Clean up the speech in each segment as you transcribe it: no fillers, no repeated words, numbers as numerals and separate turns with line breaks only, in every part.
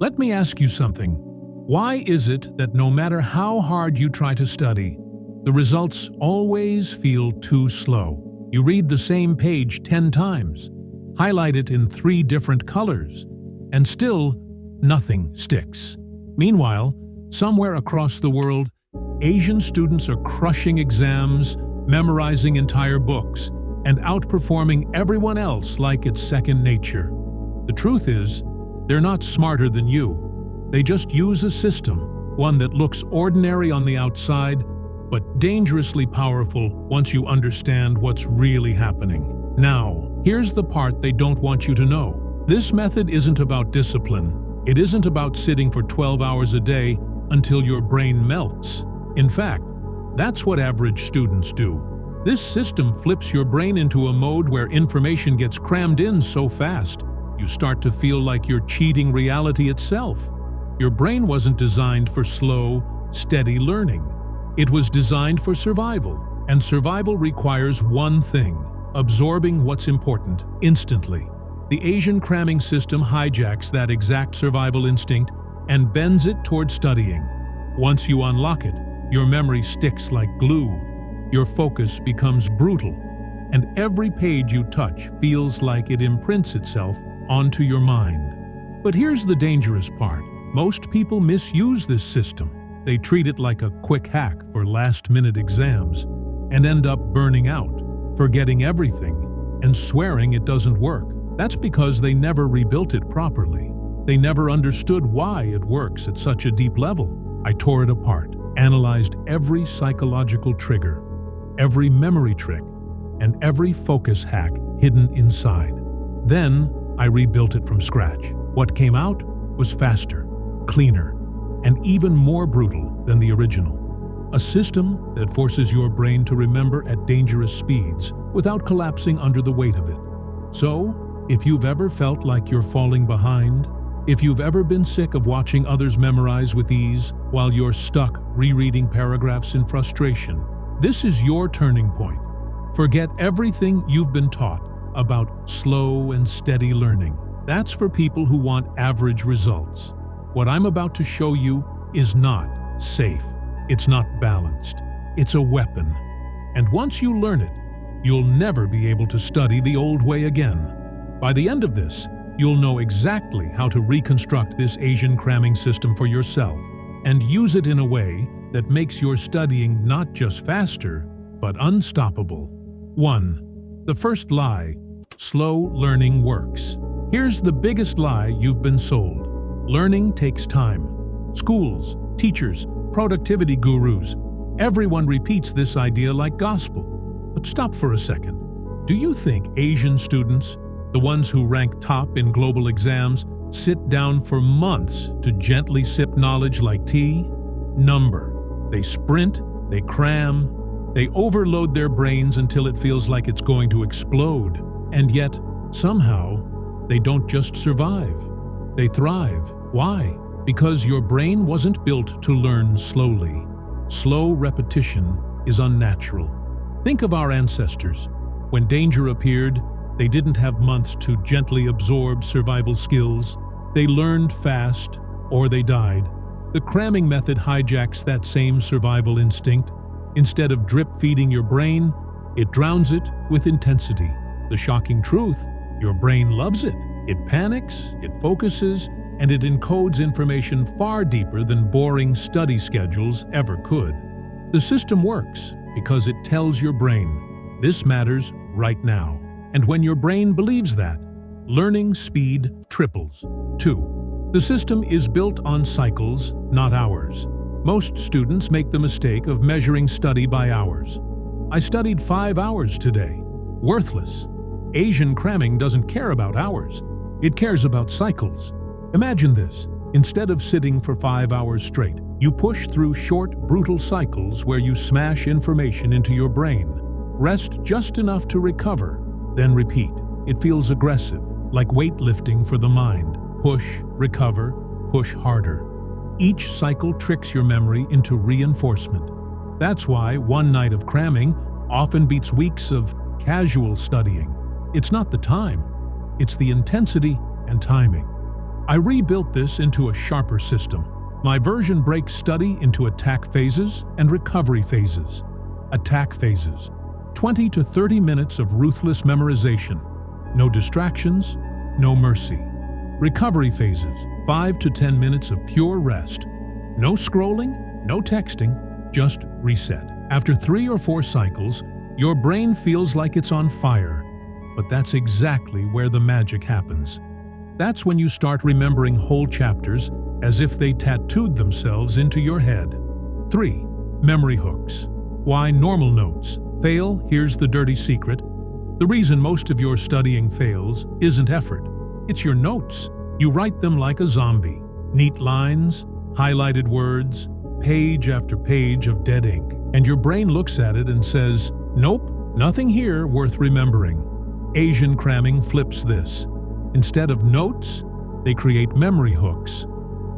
Let me ask you something. Why is it that no matter how hard you try to study, the results always feel too slow? You read the same page 10 times, highlight it in 3 different colors, and still nothing sticks. Meanwhile, somewhere across the world, Asian students are crushing exams, memorizing entire books, and outperforming everyone else like it's second nature. The truth is, they're not smarter than you. They just use a system, one that looks ordinary on the outside, but dangerously powerful once you understand what's really happening. Now, here's the part they don't want you to know. This method isn't about discipline. It isn't about sitting for 12 hours a day until your brain melts. In fact, that's what average students do. This system flips your brain into a mode where information gets crammed in so fast, you start to feel like you're cheating reality itself. Your brain wasn't designed for slow, steady learning. It was designed for survival, and survival requires one thing: absorbing what's important instantly. The Asian cramming system hijacks that exact survival instinct and bends it toward studying. Once you unlock it, your memory sticks like glue. Your focus becomes brutal, and every page you touch feels like it imprints itself onto your mind. But here's the dangerous part. Most people misuse this system. They treat it like a quick hack for last-minute exams and end up burning out, forgetting everything, and swearing it doesn't work. That's because they never rebuilt it properly. They never understood why it works at such a deep level. I tore it apart, analyzed every psychological trigger, every memory trick, and every focus hack hidden inside. Then, I rebuilt it from scratch. What came out was faster, cleaner, and even more brutal than the original. A system that forces your brain to remember at dangerous speeds without collapsing under the weight of it. So, if you've ever felt like you're falling behind, if you've ever been sick of watching others memorize with ease while you're stuck rereading paragraphs in frustration, this is your turning point. Forget everything you've been taught about slow and steady learning. That's for people who want average results. What I'm about to show you is not safe. It's not balanced. It's a weapon. And once you learn it, you'll never be able to study the old way again. By the end of this, you'll know exactly how to reconstruct this Asian cramming system for yourself and use it in a way that makes your studying not just faster, but unstoppable. 1. The first lie: slow learning works. Here's the biggest lie you've been sold. Learning takes time. Schools, teachers, productivity gurus, everyone repeats this idea like gospel. But stop for a second. Do you think Asian students, the ones who rank top in global exams, sit down for months to gently sip knowledge like tea? Number. They sprint, they cram, they overload their brains until it feels like it's going to explode. And yet, somehow, they don't just survive. They thrive. Why? Because your brain wasn't built to learn slowly. Slow repetition is unnatural. Think of our ancestors. When danger appeared, they didn't have months to gently absorb survival skills. They learned fast, or they died. The cramming method hijacks that same survival instinct. Instead of drip-feeding your brain, it drowns it with intensity. The shocking truth: your brain loves it. It panics, it focuses, and it encodes information far deeper than boring study schedules ever could. The system works because it tells your brain, this matters right now. And when your brain believes that, learning speed triples. 2. The system is built on cycles, not hours. Most students make the mistake of measuring study by hours. I studied 5 hours today. Worthless. Asian cramming doesn't care about hours. It cares about cycles. Imagine this. Instead of sitting for 5 hours straight, you push through short, brutal cycles where you smash information into your brain. Rest just enough to recover, then repeat. It feels aggressive, like weightlifting for the mind. Push, recover, push harder. Each cycle tricks your memory into reinforcement. That's why one night of cramming often beats weeks of casual studying. It's not the time, it's the intensity and timing. I rebuilt this into a sharper system. My version breaks study into attack phases and recovery phases. Attack phases: 20 to 30 minutes of ruthless memorization. No distractions, no mercy. Recovery phases: 5 to 10 minutes of pure rest. No scrolling, no texting, just reset. After 3 or 4 cycles, your brain feels like it's on fire. But that's exactly where the magic happens. That's when you start remembering whole chapters as if they tattooed themselves into your head. 3. Memory hooks. Why normal notes fail? Here's the dirty secret. The reason most of your studying fails isn't effort. It's your notes. You write them like a zombie. Neat lines, highlighted words, page after page of dead ink. And your brain looks at it and says, nope, nothing here worth remembering. Asian cramming flips this. Instead of notes, they create memory hooks.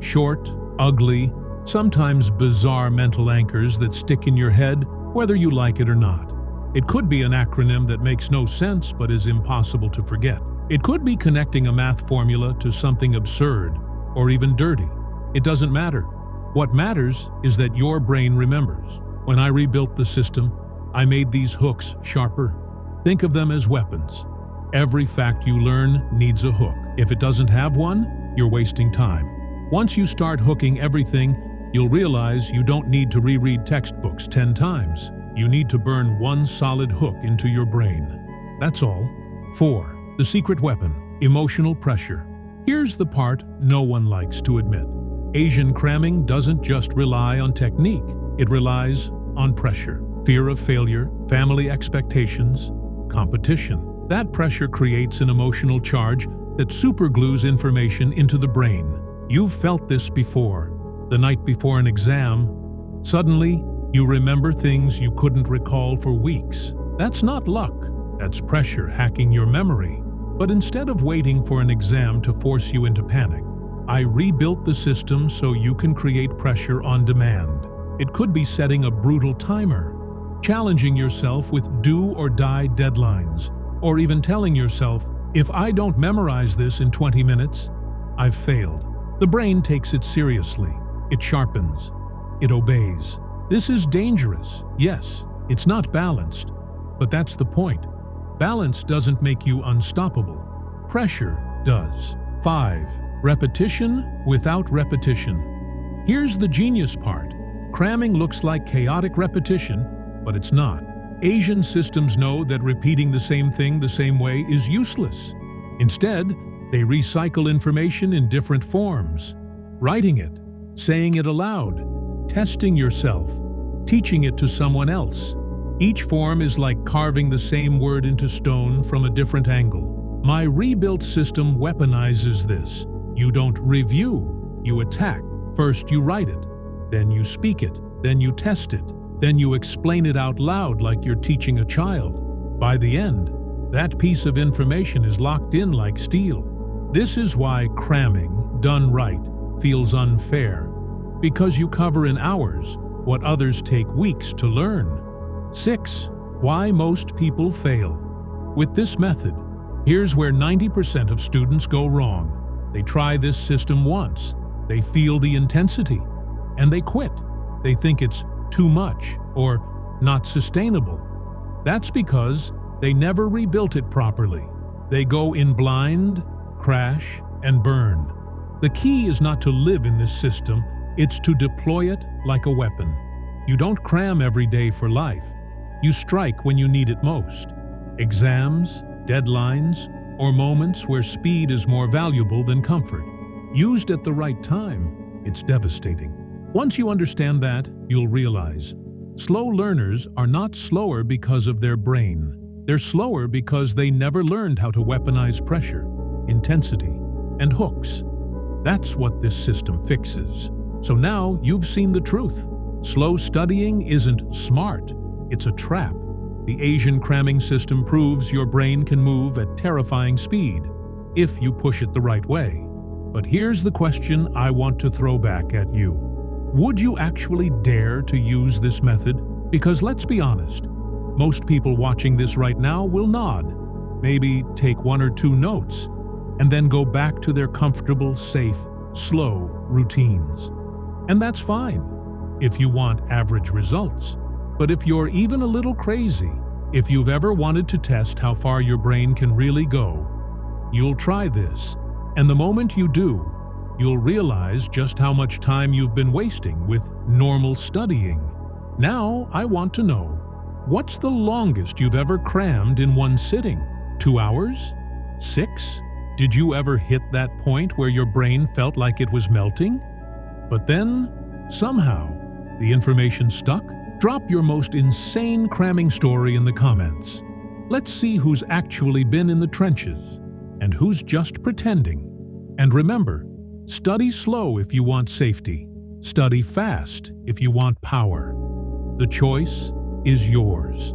Short, ugly, sometimes bizarre mental anchors that stick in your head whether you like it or not. It could be an acronym that makes no sense but is impossible to forget. It could be connecting a math formula to something absurd or even dirty. It doesn't matter. What matters is that your brain remembers. When I rebuilt the system, I made these hooks sharper. Think of them as weapons. Every fact you learn needs a hook. If it doesn't have one, you're wasting time. Once you start hooking everything, you'll realize you don't need to reread textbooks 10 times. You need to burn one solid hook into your brain. That's all. 4. The secret weapon: emotional pressure. Here's the part no one likes to admit. Asian cramming doesn't just rely on technique. It relies on pressure. Fear of failure, family expectations, competition. That pressure creates an emotional charge that superglues information into the brain. You've felt this before. The night before an exam, suddenly you remember things you couldn't recall for weeks. That's not luck. That's pressure hacking your memory. But instead of waiting for an exam to force you into panic, I rebuilt the system so you can create pressure on demand. It could be setting a brutal timer, challenging yourself with do-or-die deadlines, or even telling yourself, if I don't memorize this in 20 minutes, I've failed. The brain takes it seriously. It sharpens. It obeys. This is dangerous. Yes, it's not balanced. But that's the point. Balance doesn't make you unstoppable. Pressure does. 5. Repetition without repetition. Here's the genius part. Cramming looks like chaotic repetition, but it's not. Asian systems know that repeating the same thing the same way is useless. Instead, they recycle information in different forms. Writing it, saying it aloud, testing yourself, teaching it to someone else. Each form is like carving the same word into stone from a different angle. My rebuilt system weaponizes this. You don't review, you attack. First you write it, then you speak it, then you test it, then you explain it out loud like you're teaching a child. By the end, that piece of information is locked in like steel. This is why cramming, done right, feels unfair, because you cover in hours what others take weeks to learn. 6. Why most people fail. With this method, here's where 90% of students go wrong. They try this system once, they feel the intensity, and they quit. They think it's too much or not sustainable. That's because they never rebuilt it properly. They go in blind, crash, and burn. The key is not to live in this system, it's to deploy it like a weapon. You don't cram every day for life. You strike when you need it most. Exams, deadlines, or moments where speed is more valuable than comfort. Used at the right time, it's devastating. Once you understand that, you'll realize slow learners are not slower because of their brain. They're slower because they never learned how to weaponize pressure, intensity, and hooks. That's what this system fixes. So now you've seen the truth. Slow studying isn't smart, it's a trap. The Asian cramming system proves your brain can move at terrifying speed if you push it the right way. But here's the question I want to throw back at you. Would you actually dare to use this method? Because let's be honest, most people watching this right now will nod, maybe take 1 or 2 notes, and then go back to their comfortable, safe, slow routines. And that's fine if you want average results. But if you're even a little crazy, if you've ever wanted to test how far your brain can really go, you'll try this. And the moment you do, you'll realize just how much time you've been wasting with normal studying. Now, I want to know, what's the longest you've ever crammed in one sitting? 2 hours? 6? Did you ever hit that point where your brain felt like it was melting? But then, somehow, the information stuck? Drop your most insane cramming story in the comments. Let's see who's actually been in the trenches and who's just pretending. And remember, study slow if you want safety. Study fast if you want power. The choice is yours.